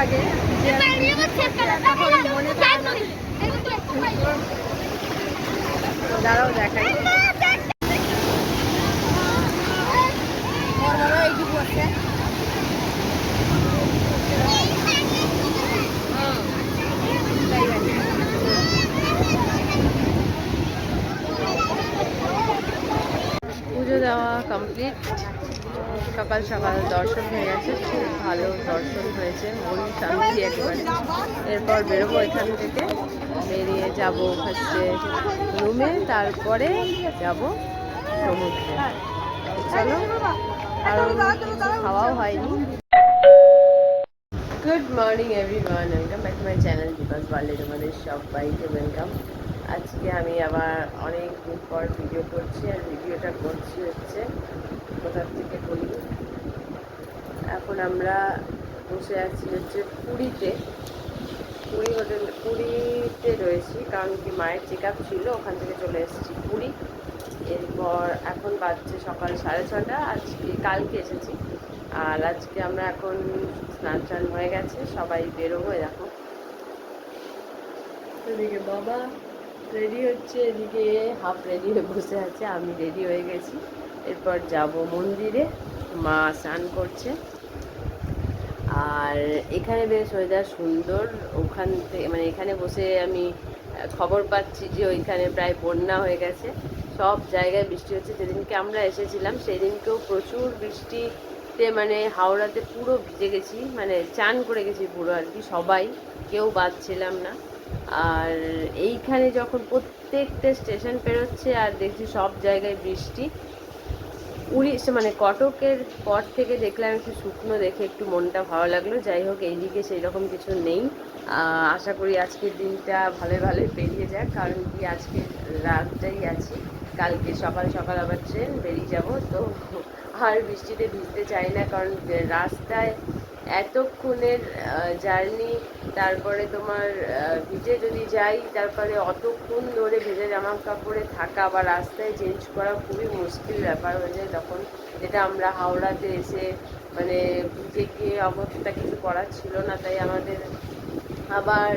লাগে যে মনে থাকে না। দাঁড়াও দেখাই। এইটুকু আছে। পুজো দেওয়া কমপ্লিট। সকাল সকাল দর্শন হয়ে গেছে, খুব ভালো দর্শন হয়েছে, মন শান্তি একেবারে। এরপর বেরোবো এখান থেকে, বেরিয়ে যাব হচ্ছে রুমে, তারপরে যাব সমুদ্রে। চলো, কারণ খাওয়াও হয়নি। Good morning everyone, welcome back to my channel because ওয়ার্ল্ডে তোমাদের সবাইকে ওয়েলকাম। আজকে আমি আবার অনেক দিন পর ভিডিও করছি, আর ভিডিওটা করছি হচ্ছে কোথার থেকে বলি। এখন আমরা বসে আছি হচ্ছে পুরীতে, পুরীতে রয়েছি, কারণ কি মায়ের চেক আপ ছিল, ওখান থেকে চলে এসেছি পুরী। এরপর এখন বাজছে সকাল 6:30। আজকে কালকে এসেছি, আর আজকে আমরা এখন স্নান টান হয়ে গেছে, সবাই বেরোবো। দেখো এদিকে বাবা রেডি হচ্ছে, এদিকে হাফ রেডি হয়ে বসে আছে, আমি রেডি হয়ে গেছি। এরপর যাব মন্দিরে, মা স্নান করছে। আর এখানে বেশ ওয়েদার সুন্দর, ওখান থেকে মানে এখানে বসে আমি খবর পাচ্ছি যে ওইখানে প্রায় বন্যা হয়ে গেছে, সব জায়গায় বৃষ্টি হচ্ছে। যেদিনকে আমরা এসেছিলাম সেই দিনকেও প্রচুর বৃষ্টিতে মানে হাওড়াতে পুরো ভিজে গেছি, মানে চান করে গেছি পুরো আর কি, সবাই, কেউ বাদ ছিলাম না। আর এইখানে যখন প্রত্যেকটা স্টেশন পেরোচ্ছে আর দেখছি সব জায়গায় বৃষ্টি। উড়িষ্যা মানে কটকের পর থেকে দেখলাম একটু শুকনো, দেখে একটু মনটা ভালো লাগলো। যাই হোক, এইদিকে সেই রকম কিছু নেই। আশা করি আজকের দিনটা ভালোই ভালোই পেরিয়ে যাক, কারণ কি আজকে রাতটাই আছি, কালকে সকাল সকাল আবার ট্রেন, বেরিয়ে যাব। তো আর বৃষ্টিতে ভিজতে চাই না, কারণ রাস্তায় এতক্ষণের জার্নি, তারপরে তোমার ভিজে যদি যাই, তারপরে অতক্ষণ ধরে ভেজে জামা কাপড়ে থাকা বা রাস্তায় চেঞ্জ করা খুবই মুশকিল ব্যাপার হয়ে যায় তখন, যেটা আমরা হাওড়াতে এসে মানে ভিজে গিয়ে অবস্থা কিছু করার ছিল না, তাই আমাদের আবার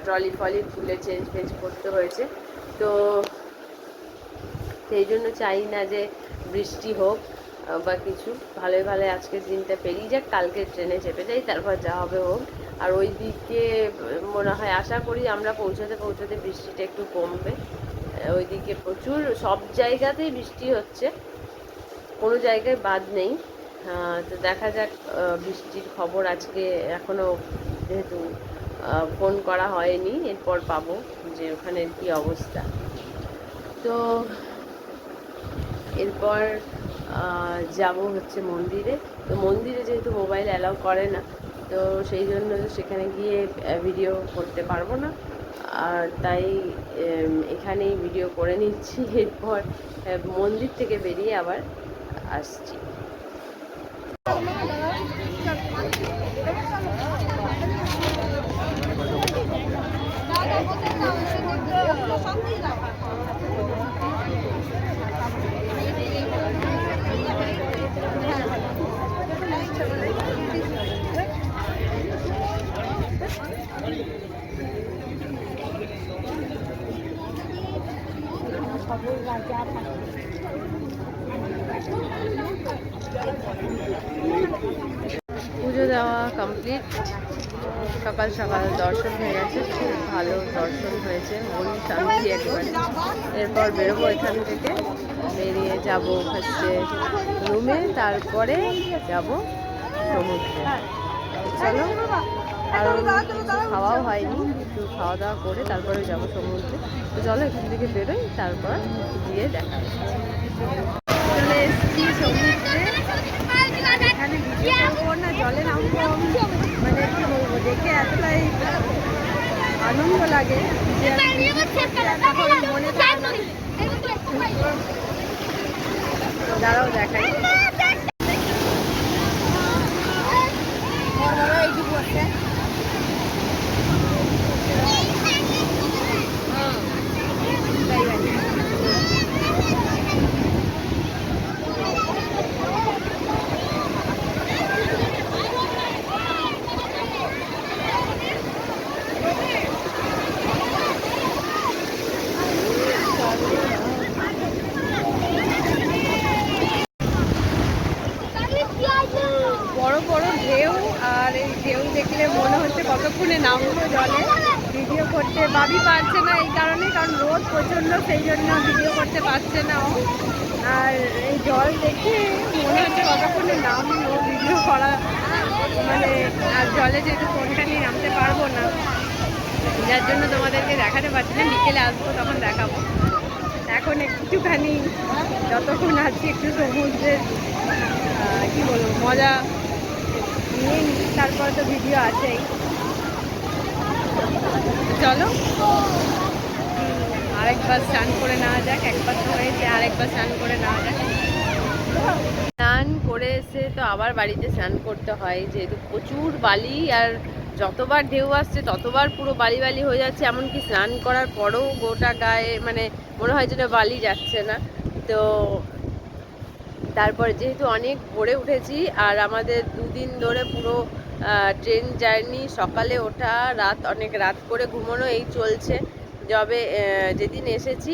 ট্রলি ফলি খুলে চেঞ্জ করতে হয়েছে। তো সেই জন্য চাই না যে বৃষ্টি হোক বা কিছু, ভালোই ভালো আজকের দিনটা পেরিয়ে যাক, কালকে ট্রেনে চেপে যাই, তারপর যা হবে হোক। আর ওই দিকে মনে হয়, আশা করি আমরা পৌঁছাতে বৃষ্টিটা একটু কমবে। ওইদিকে প্রচুর সব জায়গাতেই বৃষ্টি হচ্ছে, কোনো জায়গায় বাদ নেই। তো দেখা যাক বৃষ্টির খবর আজকে এখনও যেহেতু ফোন করা হয়নি, এরপর পাবো যে ওখানের কী অবস্থা। তো এরপর যাব হচ্ছে মন্দিরে। তো মন্দিরে যেহেতু মোবাইল অ্যালাউ করে না, তো সেই জন্য সেখানে গিয়ে ভিডিও করতে পারবো না, আর তাই এখানেই ভিডিও করে নিচ্ছি। এরপর মন্দির থেকে বেরিয়ে আবার আসছি। পুজো দেওয়া কমপ্লিট। সকাল সকাল দর্শন হয়ে গেছে, খুব ভালো দর্শন হয়েছে, মন শান্তি একেবারে। এরপর বেরোবো এখান থেকে, বেরিয়ে যাব হচ্ছে রুমে, তারপরে যাব সমুদ্রে। চলো, কারণ খাওয়াও হয়নি, একটু খাওয়া দাওয়া করে তারপরে যাব সমুদ্রে। তো চলো এখান থেকে বেরোই, তারপর গিয়ে দেখা চলে এসেছি সমুদ্রে। এখানে ভিডিও করবো না, জলে নামবো, মানে কি বলবো, দেখে এতটাই আনন্দ লাগে যে মনে থাকে না। দাঁড়াও দেখাই। এইটুকু আছে। করতে বাবি পারছে না এই কারণে, কারণ রোদ প্রচণ্ড, সেই জন্য ভিডিও করতে পারছে না ও। আর এই জল দেখে মনে হচ্ছে কতক্ষণে নামলো ভিডিও করা, মানে আর জলে যেহেতু ফোনটা নিয়ে নামতে পারবো না, যার জন্য তোমাদেরকে দেখাতে পারছি না। বিকেলে আসবো তখন দেখাবো। এখন একটুখানি যতক্ষণ আছি একটু সমুদ্রের কি বলবো মজা নিয়ে নিই, তারপর তো ভিডিও আছেই। চলো আরেকবার স্নান করে নেওয়া যাক, একবার তো হয়েছে, আরেকবার স্নান করে নেওয়া যাক। স্নান করে এসে তো আবার বাড়িতে স্নান করতে হয়, যেহেতু প্রচুর বালি, আর যতবার ঢেউ আসছে ততবার পুরো বালি বালি হয়ে যাচ্ছে, এমনকি স্নান করার পরেও গোটা গায়ে মানে মনে হয় যেন বালি যাচ্ছে না। তো তারপর যেহেতু অনেক ভোরে উঠেছি, আর আমাদের দুদিন ধরে পুরো ট্রেন জার্নি, সকালে ওঠা, অনেক রাত করে ঘুমানো, এই চলছে। যেদিন এসেছি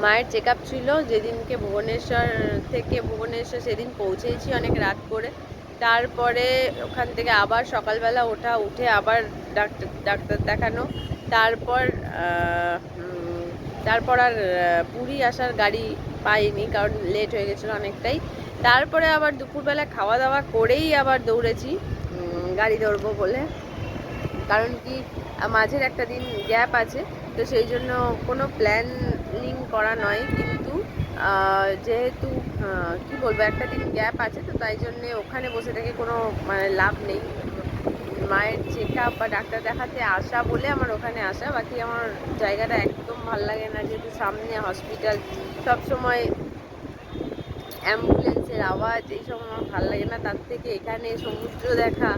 মায়ের চেক আপ ছিল, যেদিনকে ভুবনেশ্বর সেদিন পৌঁছেছি অনেক রাত করে। তারপরে ওখান থেকে আবার সকালবেলা উঠে আবার ডাক্তার দেখানো। তারপর আর পুরী আসার গাড়ি পাইনি, কারণ লেট হয়ে গেছিলো অনেকটাই। তারপরে আবার দুপুরবেলা খাওয়া দাওয়া করেই আবার দৌড়েছি গাড়ি ধরবো বলে, কারণ কি মাঝের একটা দিন গ্যাপ আছে, তো সেই জন্য কোনো প্ল্যানিং করা নয়, কিন্তু যেহেতু কি বলবো একটা দিন গ্যাপ আছে, তো তাই জন্যে ওখানে বসে থেকে কোনো মানে লাভ নেই। মায়ের চেক আপ বা ডাক্তার দেখাতে আসা বলে আমার ওখানে আসা, বাকি আমার জায়গাটা একদম ভালো লাগে না, যেহেতু সামনে হসপিটাল, সবসময় অ্যাম্বুলেন্সের আওয়াজ, এইসব আমার ভালো লাগে না। তার থেকে এখানে সমুদ্র দেখা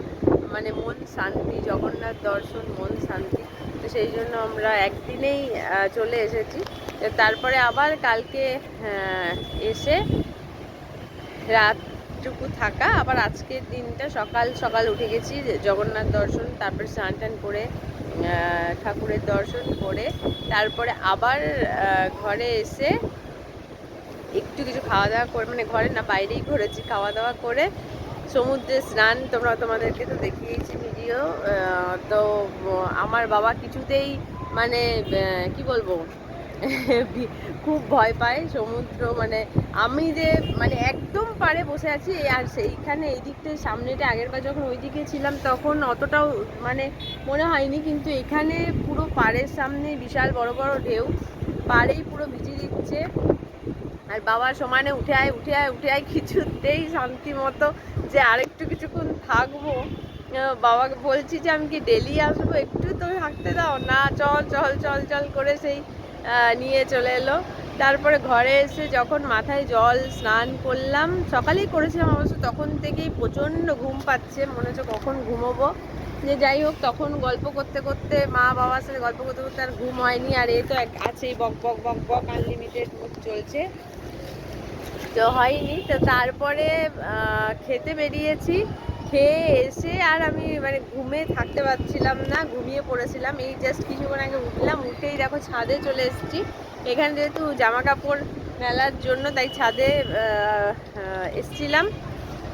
মানে মন শান্তি, জগন্নাথ দর্শন মন শান্তি, তো সেই জন্য আমরা একদিনেই চলে এসেছি। তারপরে আবার কালকে এসে রাতটুকু থাকা, আবার আজকের দিনটা সকাল সকাল উঠে গেছি, জগন্নাথ দর্শন, তারপরে স্নান টান করে ঠাকুরের দর্শন করে তারপরে আবার ঘরে এসে একটু কিছু খাওয়া দাওয়া করে, মানে ঘরে না বাইরেই ঘুরেছি, খাওয়া দাওয়া করে সমুদ্রে স্নান তোমাদেরকে তো দেখিয়েছি ভিডিও। তো আমার বাবা কিছুতেই মানে কি বলবো খুব ভয় পায় সমুদ্র, মানে আমি যে মানে একদম পাড়ে বসে আছি, আর সেইখানে এই দিকটায় সামনেটা আগেরবার যখন ওই দিকে ছিলাম তখন অতটাও মানে মনে হয়নি, কিন্তু এখানে পুরো পাড়ের সামনে বিশাল বড় বড় ঢেউ, পাড়েই পুরো ভিজিয়ে দিচ্ছে। আর বাবার সমানে উঠে আয় কিছুতেই শান্তি মতো যে আরেকটু কিছুক্ষণ থাকবো। বাবাকে বলছি যে আমি কি ডেলি আসবো, একটু তো থাকতে দাও না, চল করে সেই নিয়ে চলে এলো। তারপরে ঘরে এসে যখন মাথায় জল স্নান করলাম, সকালেই করেছিলাম অবশ্য, তখন থেকেই প্রচণ্ড ঘুম পাচ্ছে, মনে হচ্ছে কখন ঘুমোবো। যে যাই হোক, তখন গল্প করতে করতে মা বাবার সাথে গল্প করতে করতে আর ঘুম হয়নি, আর এই তো আছেই বক বক আনলিমিটেড মুখ চলছে, তো হয়নি। তো তারপরে খেতে বেরিয়েছি, খেয়ে এসে আর আমি মানে ঘুমে থাকতে পারছিলাম না, ঘুমিয়ে পড়েছিলাম। এই জাস্ট কিছুক্ষণ আগে উঠলাম, উঠেই দেখো ছাদে চলে এসেছি। এখানে যেহেতু জামা কাপড় মেলার জন্য, তাই ছাদে এসছিলাম।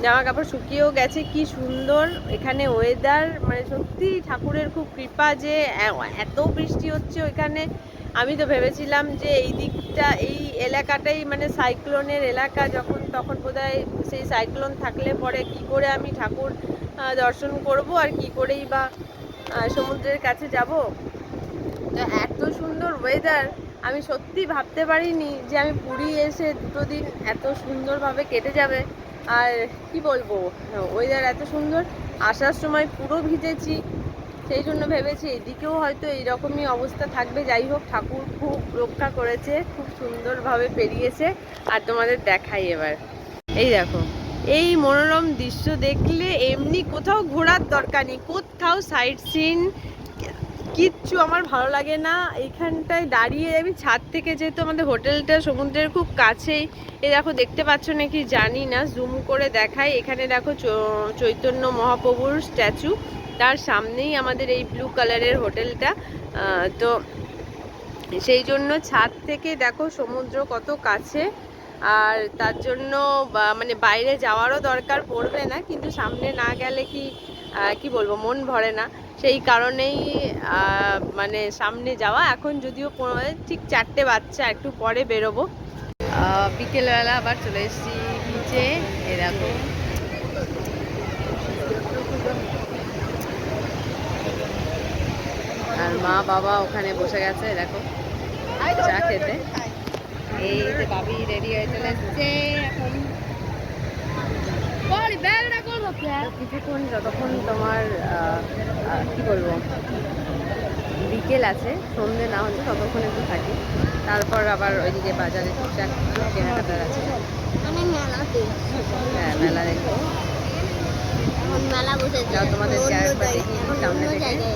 জামা কাপড় শুকিয়েও গেছে, কি সুন্দর এখানে ওয়েদার, মানে সত্যি ঠাকুরের খুব কৃপা যে এত বৃষ্টি হচ্ছে ওইখানে। আমি তো ভেবেছিলাম যে এই দিকটা, এই এলাকাটাই মানে সাইক্লোনের এলাকা, তখন বোধহয় সেই সাইক্লোন থাকলে পরে কি করে আমি ঠাকুর দর্শন করব, আর কি করেই বা সমুদ্রের কাছে যাব। তো এত সুন্দর ওয়েদার, আমি সত্যি ভাবতে পারিনি যে আমি পুরী এসে দুটো দিন এত সুন্দরভাবে কেটে যাবে। আর কি বলবো, ওয়েদার এত সুন্দর, আসার সময় পুরো ভিজেছি, সেই জন্য ভেবেছি এদিকেও হয়তো এইরকমই অবস্থা থাকবে। যাই হোক, ঠাকুর খুব রক্ষা করেছে, খুব সুন্দরভাবে পেরিয়েছে। আর তোমাদের দেখাই এবার, এই দেখো, এই মনোরম দৃশ্য দেখলে এমনি কোথাও ঘোরার দরকার নেই, কোথাও সাইট সিন কিচ্ছু আমার ভালো লাগে না। এইখানটায় দাঁড়িয়ে আমি ছাদ থেকে, যেহেতু আমাদের হোটেলটা সমুদ্রের খুব কাছেই, এ দেখো দেখতে পাচ্ছ নাকি জানি না, জুম করে দেখাই, এখানে দেখো চৈতন্য মহাপ্রভুর স্ট্যাচু, তার সামনেই আমাদের এই ব্লু কালারের হোটেলটা। তো সেই জন্য ছাদ থেকে দেখো সমুদ্র কত কাছে, আর তার জন্য মানে বাইরে যাওয়ারও দরকার পড়বে না, কিন্তু সামনে না গেলে কি বলবো মন ভরে না। সেই কারণেই মানে সামনে যাওয়া। এখন যদিও ঠিক 4টে বাচ্চা, একটু পরে বেরোবো। বিকেলবেলা আবার চলে এসেছি বিচে। এরকম আর মা বাবা ওখানে বসে গেছে দেখো চা খেতে। এই যে বাবি রেডি হয়ে চলে এসছে এখন। কিছুক্ষণ যতক্ষণ তোমার কি বলবো বিকেল আছে, সন্ধে না হচ্ছে ততক্ষণ একটু থাকি, তারপর আবার ওইদিকে বাজারে টুকটাক কেনাকাটার আছে। হ্যাঁ মেলা দেখবো। যাও তোমাদেরকে আরেকবার দেখিয়ে দিই সামনে থেকে।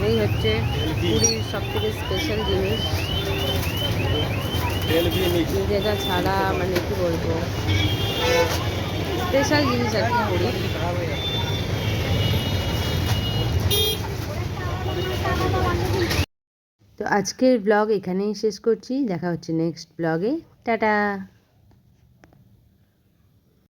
এই হচ্ছে পুরীর সব থেকে স্পেশাল জিনিস, যেটা ছাড়া মানে কি বলবো স্পেশাল জিনিস আর কি পুরীর। তো আজকের ব্লগ এখানেই শেষ করছি, দেখা হচ্ছে নেক্সট ব্লগে। টাটা।